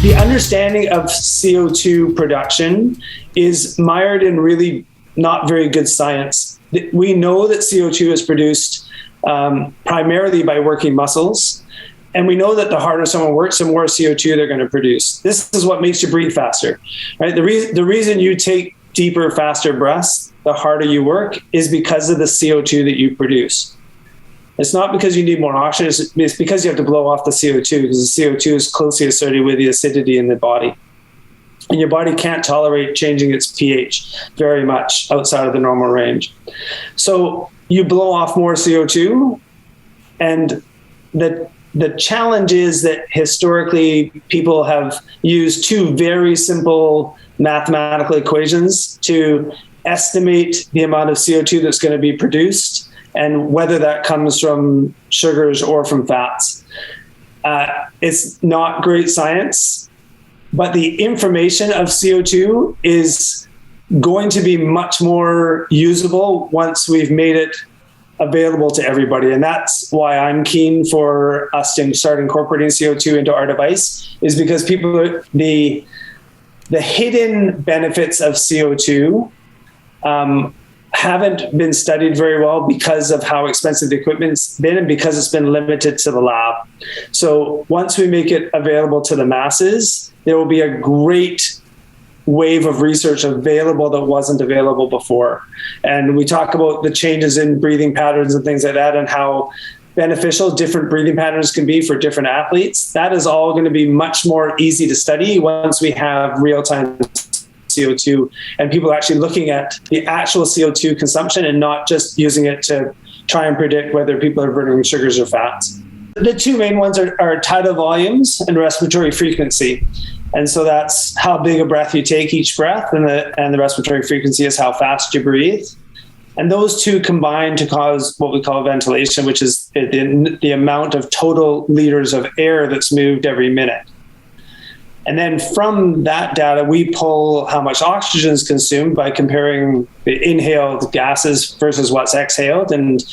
The understanding of CO2 production is mired in really not very good science. We know that CO2 is produced primarily by working muscles. And we know that the harder someone works, the more CO2 they're going to produce. This is what makes you breathe faster, right? The reason you take deeper, faster breaths, the harder you work, is because of the CO2 that you produce. It's not because you need more oxygen, it's because you have to blow off the CO2, because the CO2 is closely associated with the acidity in the body. And your body can't tolerate changing its pH very much outside of the normal range. So you blow off more CO2, and the challenge is that historically people have used two very simple mathematical equations to estimate the amount of CO2 that's going to be produced and whether that comes from sugars or from fats. It's not great science, but the information of CO2 is going to be much more usable once we've made it available to everybody. And that's why I'm keen for us to start incorporating CO2 into our device, is because people, the hidden benefits of CO2 haven't been studied very well because of how expensive the equipment's been and because it's been limited to the lab. So once we make it available to the masses, there will be a great wave of research available that wasn't available before. And we talk about the changes in breathing patterns and things like that, and how beneficial different breathing patterns can be for different athletes. That is all going to be much more easy to study once we have real-time CO2 and people are actually looking at the actual CO2 consumption and not just using it to try and predict whether people are burning sugars or fats. The two main ones are tidal volumes and respiratory frequency. And so that's how big a breath you take each breath, and the respiratory frequency is how fast you breathe. And those two combine to cause what we call ventilation, which is the amount of total liters of air that's moved every minute. And then from that data, we pull how much oxygen is consumed by comparing the inhaled gases versus what's exhaled. And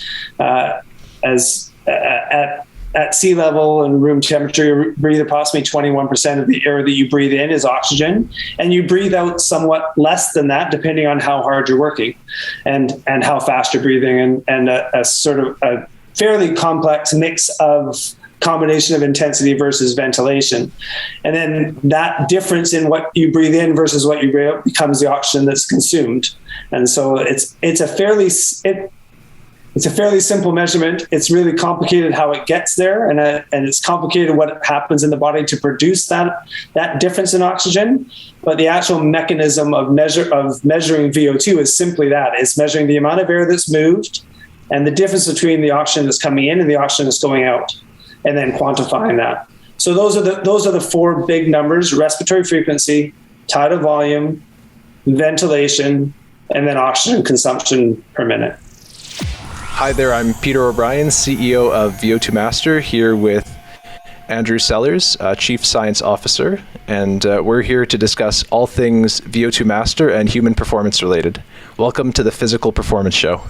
at sea level and room temperature, you breathe approximately 21% of the air that you breathe in is oxygen, and you breathe out somewhat less than that depending on how hard you're working and how fast you're breathing, and a sort of a fairly complex mix of combination of intensity versus ventilation. And then that difference in what you breathe in versus what you breathe out becomes the oxygen that's consumed. And so it's a fairly simple measurement. It's really complicated how it gets there, and it's complicated what happens in the body to produce that difference in oxygen. But the actual mechanism of measuring VO2 is simply that. It's measuring the amount of air that's moved and the difference between the oxygen that's coming in and the oxygen that's going out, and then quantifying that. So those are the four big numbers: respiratory frequency, tidal volume, ventilation, and then oxygen consumption per minute. Hi there, I'm Peter O'Brien, CEO of VO2 Master, here with Andrew Sellars, Chief Science Officer, and we're here to discuss all things VO2 Master and human performance related. Welcome to the Physical Performance Show.